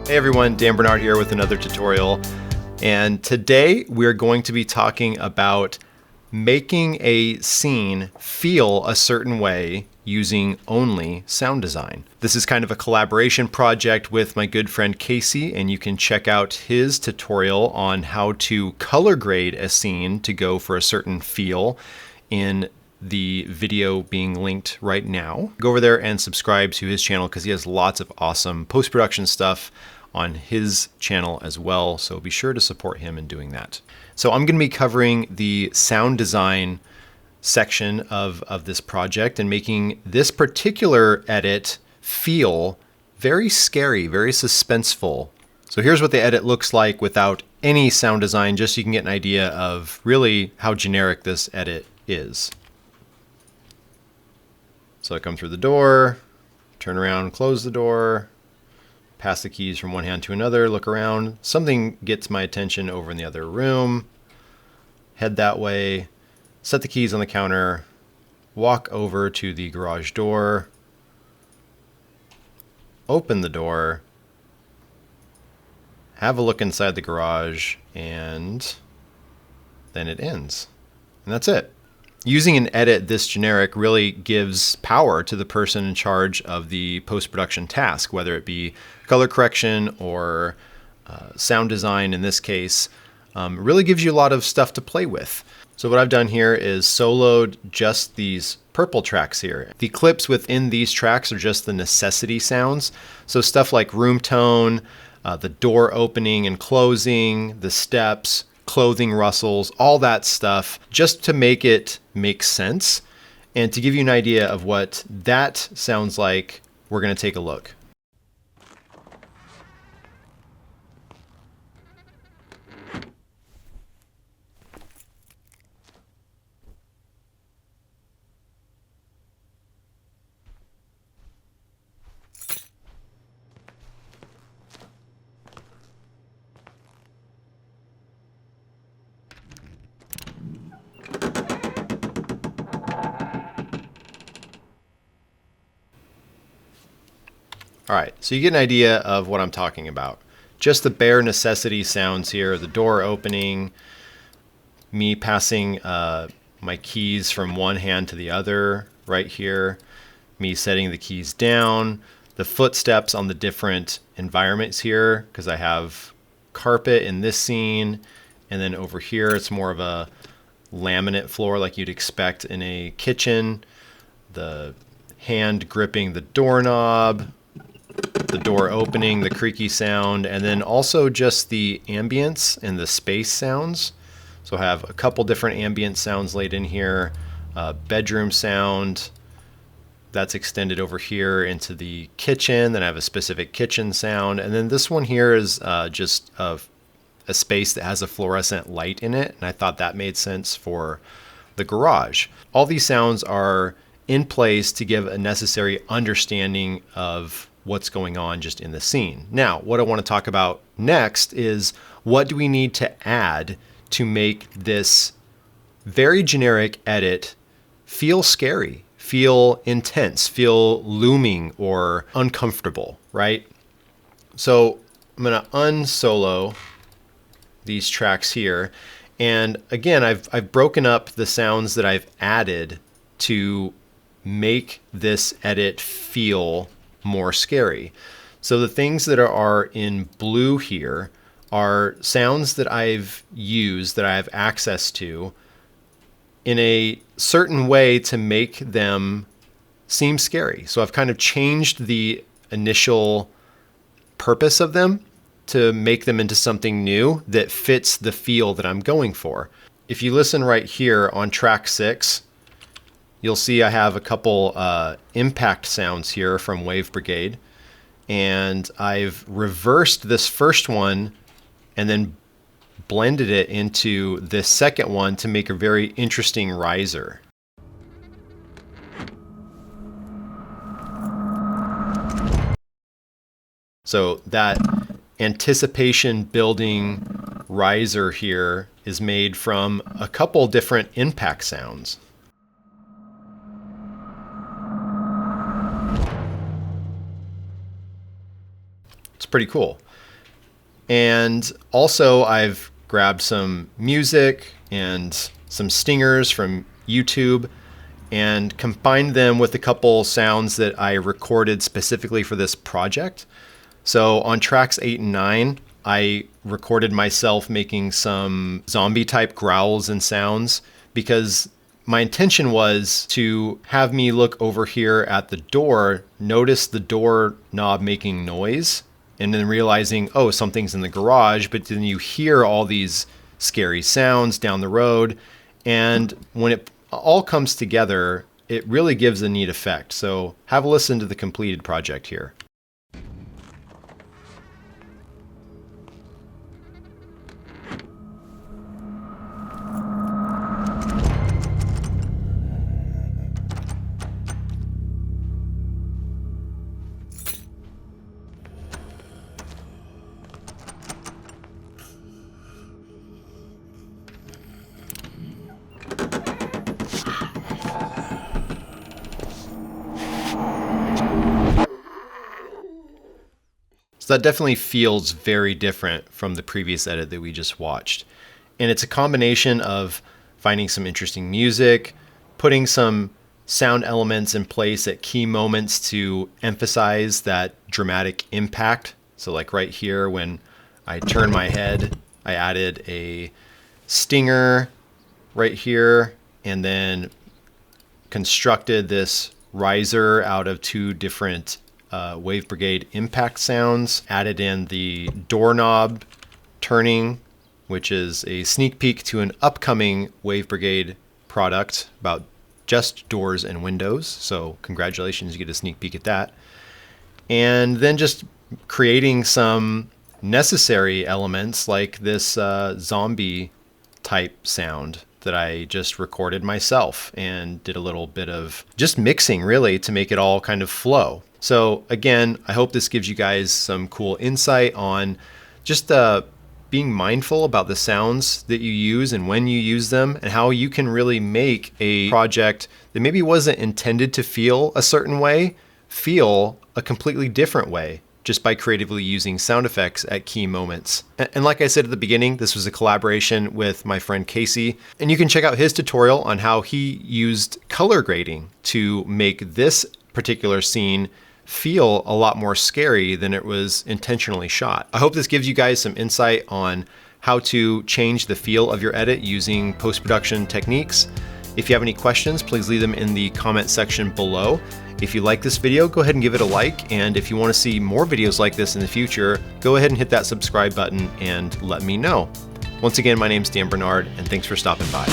Hey everyone, Dan Bernard here with another tutorial. And today we're going to be talking about making a scene feel a certain way using only sound design. This is kind of a collaboration project with my good friend Casey, and you can check out his tutorial on how to color grade a scene to go for a certain feel in the video being linked right now. Go over there and subscribe to his channel because he has lots of awesome post-production stuff on his channel as well, so be sure to support him in doing that. So I'm going to be covering the sound design section of this project and making this particular edit feel very scary, very suspenseful. So here's what the edit looks like without any sound design, just so you can get an idea of really how generic this edit is. So I come through the door, turn around, close the door, pass the keys from one hand to another, look around. Something gets my attention over in the other room. Head that way, set the keys on the counter, walk over to the garage door, open the door, have a look inside the garage, and then it ends. And that's it. Using an edit this generic really gives power to the person in charge of the post-production task, whether it be color correction or sound design in this case. Really gives you a lot of stuff to play with. So what I've done here is soloed just these purple tracks here. The clips within these tracks are just the necessity sounds. So stuff like room tone, the door opening and closing, the steps, clothing rustles, all that stuff, just to make it make sense. And to give you an idea of what that sounds like, we're going to take a look. All right, so you get an idea of what I'm talking about. Just the bare necessity sounds here, the door opening, me passing my keys from one hand to the other right here, me setting the keys down, the footsteps on the different environments here, because I have carpet in this scene, and then over here it's more of a laminate floor like you'd expect in a kitchen, the hand gripping the doorknob, the door opening, the creaky sound, and then also just the ambience and the space sounds. So I have a couple different ambient sounds laid in here. Bedroom sound, that's extended over here into the kitchen. Then I have a specific kitchen sound. And then this one here is just a space that has a fluorescent light in it. And I thought that made sense for the garage. All these sounds are in place to give a necessary understanding of what's going on just in the scene. Now, what I want to talk about next is what do we need to add to make this very generic edit feel scary, feel intense, feel looming or uncomfortable, right? So I'm going to unsolo these tracks here. And again, I've broken up the sounds that I've added to make this edit feel more scary. So the things that are in blue here are sounds that I've used, that I have access to in a certain way to make them seem scary. So I've kind of changed the initial purpose of them to make them into something new that fits the feel that I'm going for. If you listen right here on track 6, you'll see I have a couple impact sounds here from Wave Brigade, and I've reversed this first one and then blended it into this second one to make a very interesting riser. So that anticipation building riser here is made from a couple different impact sounds. It's pretty cool. And also I've grabbed some music and some stingers from YouTube and combined them with a couple sounds that I recorded specifically for this project. So on tracks 8 and 9, I recorded myself making some zombie type growls and sounds because my intention was to have me look over here at the door, notice the door knob making noise, and then realizing, oh, something's in the garage, but then you hear all these scary sounds down the road. And when it all comes together, it really gives a neat effect. So have a listen to the completed project here. So that definitely feels very different from the previous edit that we just watched. And it's a combination of finding some interesting music, putting some sound elements in place at key moments to emphasize that dramatic impact. So like right here, when I turn my head, I added a stinger right here and then constructed this riser out of 2 different Wave Brigade impact sounds, added in the doorknob turning, which is a sneak peek to an upcoming Wave Brigade product about just doors and windows. So congratulations, you get a sneak peek at that. And then just creating some necessary elements like this zombie type sound that I just recorded myself and did a little bit of just mixing really to make it all kind of flow. So again, I hope this gives you guys some cool insight on just being mindful about the sounds that you use and when you use them, and how you can really make a project that maybe wasn't intended to feel a certain way, feel a completely different way just by creatively using sound effects at key moments. And like I said at the beginning, this was a collaboration with my friend Casey, and you can check out his tutorial on how he used color grading to make this particular scene feel a lot more scary than it was intentionally shot. I hope this gives you guys some insight on how to change the feel of your edit using post-production techniques. If you have any questions, please leave them in the comment section below. If you like this video, go ahead and give it a like. And if you want to see more videos like this in the future, go ahead and hit that subscribe button and let me know. Once again, my name's Dan Bernard, and thanks for stopping by.